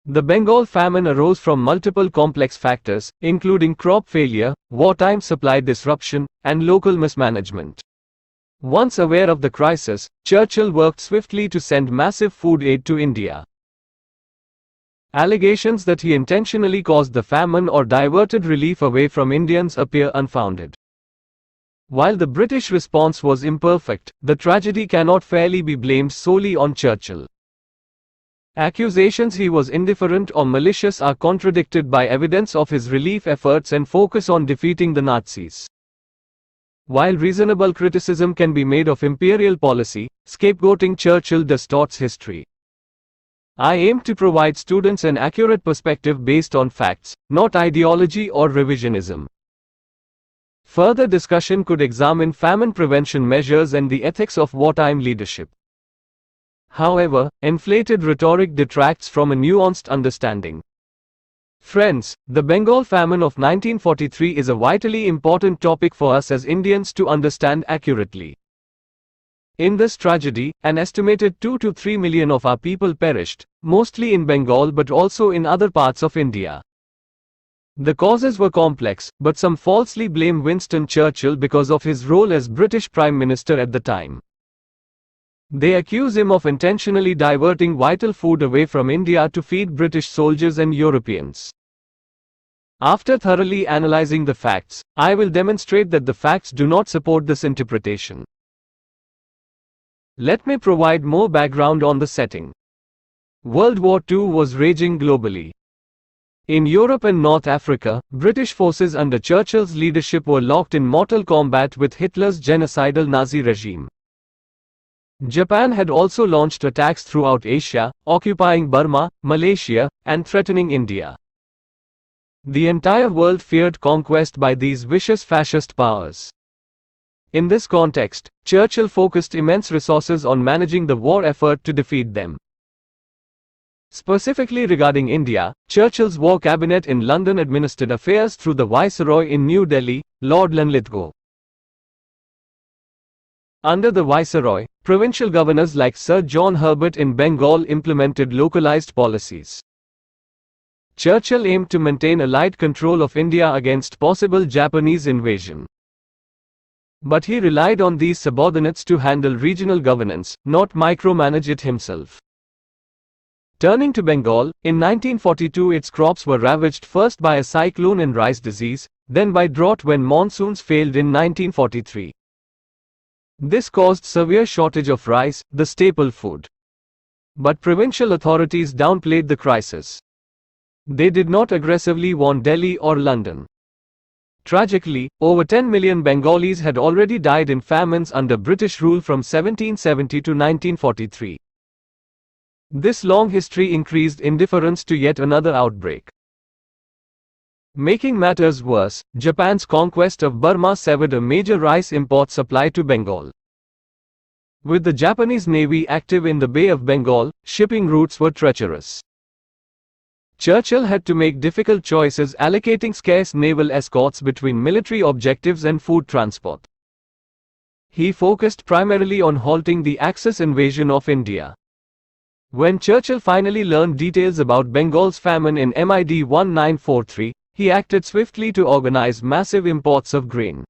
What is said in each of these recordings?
The Bengal famine arose from multiple complex factors, including crop failure, wartime supply disruption, and local mismanagement. Once aware of the crisis, Churchill worked swiftly to send massive food aid to India. Allegations that he intentionally caused the famine or diverted relief away from Indians appear unfounded. While the British response was imperfect, the tragedy cannot fairly be blamed solely on Churchill. Accusations he was indifferent or malicious are contradicted by evidence of his relief efforts and focus on defeating the Nazis. While reasonable criticism can be made of imperial policy, scapegoating Churchill distorts history. I aim to provide students an accurate perspective based on facts, not ideology or revisionism. Further discussion could examine famine prevention measures and the ethics of wartime leadership. However, inflated rhetoric detracts from a nuanced understanding. Friends, the Bengal famine of 1943 is a vitally important topic for us as Indians to understand accurately. In this tragedy, an estimated 2 to 3 million of our people perished, mostly in Bengal but also in other parts of India. The causes were complex, but some falsely blame Winston Churchill because of his role as British Prime Minister at the time. They accuse him of intentionally diverting vital food away from India to feed British soldiers and Europeans. After thoroughly analyzing the facts, I will demonstrate that the facts do not support this interpretation. Let me provide more background on the setting. World War II was raging globally. In Europe and North Africa, British forces under Churchill's leadership were locked in mortal combat with Hitler's genocidal Nazi regime. Japan had also launched attacks throughout Asia, occupying Burma, Malaysia, and threatening India. The entire world feared conquest by these vicious fascist powers. In this context, Churchill focused immense resources on managing the war effort to defeat them. Specifically regarding India, Churchill's war cabinet in London administered affairs through the Viceroy in New Delhi, Lord Linlithgow. Under the Viceroy, provincial governors like Sir John Herbert in Bengal implemented localized policies. Churchill aimed to maintain Allied control of India against possible Japanese invasion. But he relied on these subordinates to handle regional governance, not micromanage it himself. Turning to Bengal, in 1942 its crops were ravaged first by a cyclone and rice disease, then by drought when monsoons failed in 1943. This caused severe shortage of rice, the staple food. But provincial authorities downplayed the crisis. They did not aggressively warn Delhi or London. Tragically, over 10 million Bengalis had already died in famines under British rule from 1770 to 1943. This long history increased indifference to yet another outbreak. Making matters worse, Japan's conquest of Burma severed a major rice import supply to Bengal. With the Japanese Navy active in the Bay of Bengal, shipping routes were treacherous. Churchill had to make difficult choices allocating scarce naval escorts between military objectives and food transport. He focused primarily on halting the Axis invasion of India. When Churchill finally learned details about Bengal's famine in MID 1943, he acted swiftly to organize massive imports of grain.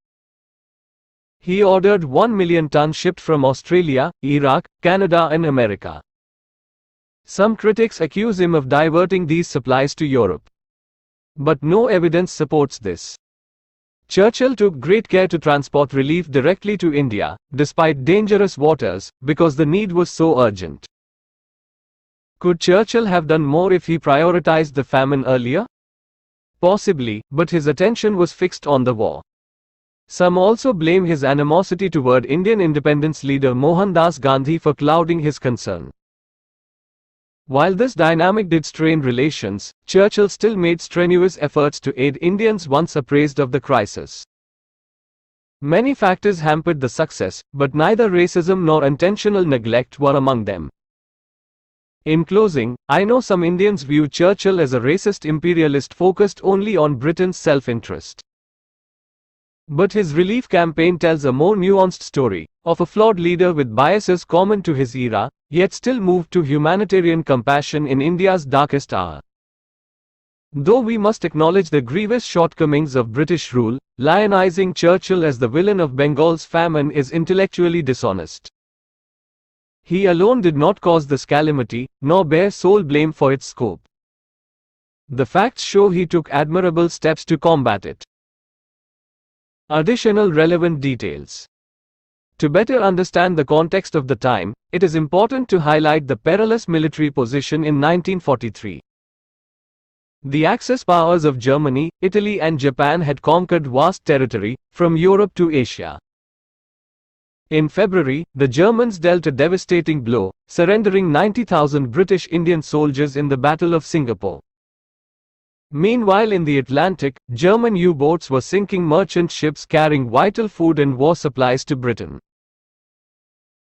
He ordered 1 million tons shipped from Australia, Iraq, Canada and America. Some critics accuse him of diverting these supplies to Europe. But no evidence supports this. Churchill took great care to transport relief directly to India, despite dangerous waters, because the need was so urgent. Could Churchill have done more if he prioritized the famine earlier? Possibly, but his attention was fixed on the war. Some also blame his animosity toward Indian independence leader Mohandas Gandhi for clouding his concern. While this dynamic did strain relations, Churchill still made strenuous efforts to aid Indians once appraised of the crisis. Many factors hampered the success, but neither racism nor intentional neglect were among them. In closing, I know some Indians view Churchill as a racist imperialist focused only on Britain's self-interest. But his relief campaign tells a more nuanced story of a flawed leader with biases common to his era, yet still moved to humanitarian compassion in India's darkest hour. Though we must acknowledge the grievous shortcomings of British rule, lionizing Churchill as the villain of Bengal's famine is intellectually dishonest. He alone did not cause this calamity, nor bear sole blame for its scope. The facts show he took admirable steps to combat it. Additional relevant details. To better understand the context of the time, it is important to highlight the perilous military position in 1943. The Axis powers of Germany, Italy and Japan had conquered vast territory, from Europe to Asia. In February, the Germans dealt a devastating blow, surrendering 90,000 British Indian soldiers in the Battle of Singapore. Meanwhile in the Atlantic, German U-boats were sinking merchant ships carrying vital food and war supplies to Britain.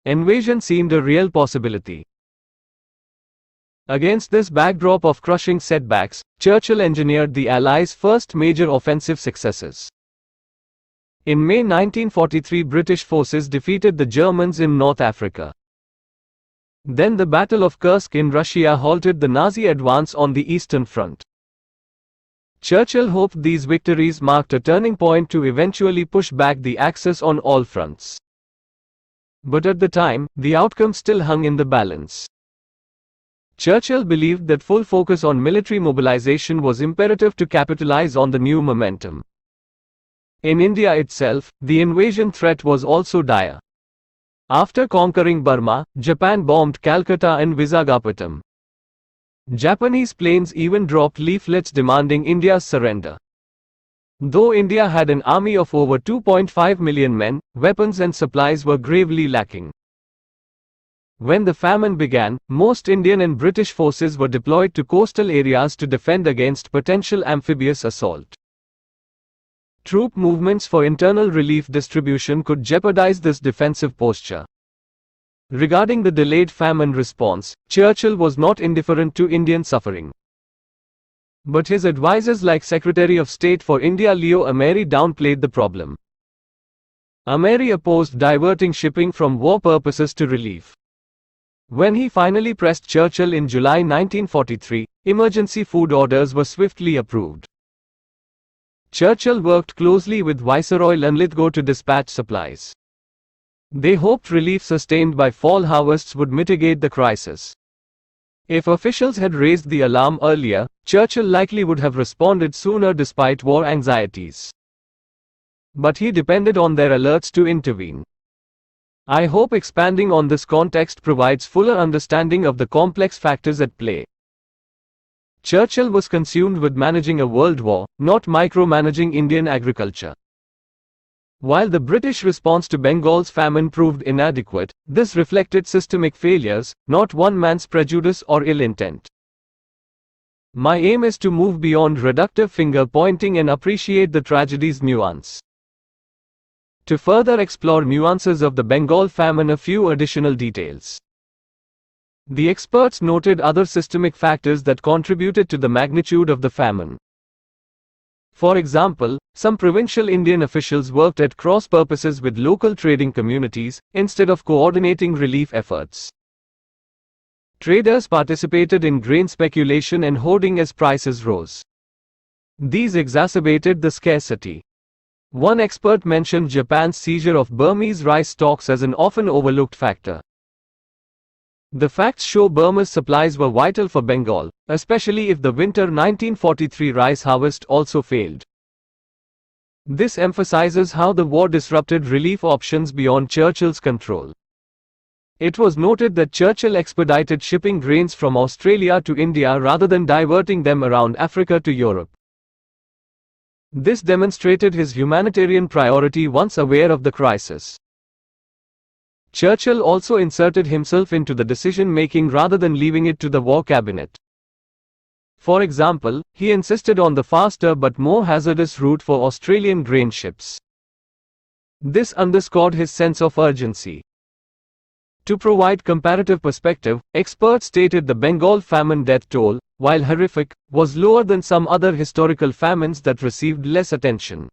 Invasion seemed a real possibility. Against this backdrop of crushing setbacks, Churchill engineered the Allies' first major offensive successes. In May 1943, British forces defeated the Germans in North Africa. Then the Battle of Kursk in Russia halted the Nazi advance on the Eastern Front. Churchill hoped these victories marked a turning point to eventually push back the Axis on all fronts. But at the time, the outcome still hung in the balance. Churchill believed that full focus on military mobilization was imperative to capitalize on the new momentum. In India itself, the invasion threat was also dire. After conquering Burma, Japan bombed Calcutta and Visakhapatnam. Japanese planes even dropped leaflets demanding India's surrender. Though India had an army of over 2.5 million men, weapons and supplies were gravely lacking. When the famine began, most Indian and British forces were deployed to coastal areas to defend against potential amphibious assault. Troop movements for internal relief distribution could jeopardize this defensive posture. Regarding the delayed famine response, Churchill was not indifferent to Indian suffering. But his advisors like Secretary of State for India Leo Amery downplayed the problem. Amery opposed diverting shipping from war purposes to relief. When he finally pressed Churchill in July 1943, emergency food orders were swiftly approved. Churchill worked closely with Viceroy Linlithgow to dispatch supplies. They hoped relief sustained by fall harvests would mitigate the crisis. If officials had raised the alarm earlier, Churchill likely would have responded sooner despite war anxieties. But he depended on their alerts to intervene. I hope expanding on this context provides fuller understanding of the complex factors at play. Churchill was consumed with managing a world war, not micromanaging Indian agriculture. While the British response to Bengal's famine proved inadequate, this reflected systemic failures, not one man's prejudice or ill intent. My aim is to move beyond reductive finger-pointing and appreciate the tragedy's nuance. To further explore nuances of the Bengal famine, a few additional details. The experts noted other systemic factors that contributed to the magnitude of the famine. For example, some provincial Indian officials worked at cross purposes with local trading communities, instead of coordinating relief efforts. Traders participated in grain speculation and hoarding as prices rose. These exacerbated the scarcity. One expert mentioned Japan's seizure of Burmese rice stocks as an often overlooked factor. The facts show Burma's supplies were vital for Bengal, especially if the winter 1943 rice harvest also failed. This emphasizes how the war disrupted relief options beyond Churchill's control. It was noted that Churchill expedited shipping grains from Australia to India rather than diverting them around Africa to Europe. This demonstrated his humanitarian priority once aware of the crisis. Churchill also inserted himself into the decision-making rather than leaving it to the war cabinet. For example, he insisted on the faster but more hazardous route for Australian grain ships. This underscored his sense of urgency. To provide comparative perspective, experts stated the Bengal famine death toll, while horrific, was lower than some other historical famines that received less attention.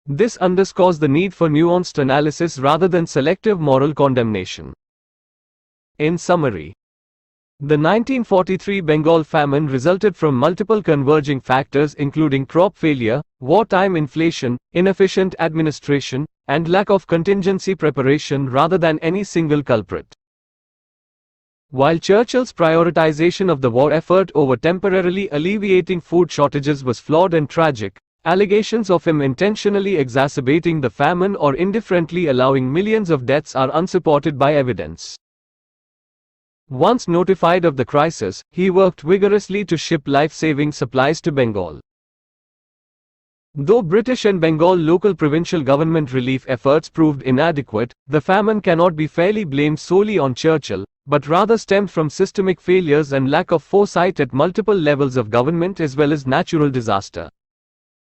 This underscores the need for nuanced analysis rather than selective moral condemnation. In summary, the 1943 Bengal famine resulted from multiple converging factors including crop failure, wartime inflation, inefficient administration, and lack of contingency preparation rather than any single culprit. While Churchill's prioritization of the war effort over temporarily alleviating food shortages was flawed and tragic, allegations of him intentionally exacerbating the famine or indifferently allowing millions of deaths are unsupported by evidence. Once notified of the crisis, he worked vigorously to ship life-saving supplies to Bengal. Though British and Bengal local provincial government relief efforts proved inadequate, the famine cannot be fairly blamed solely on Churchill, but rather stemmed from systemic failures and lack of foresight at multiple levels of government as well as natural disaster.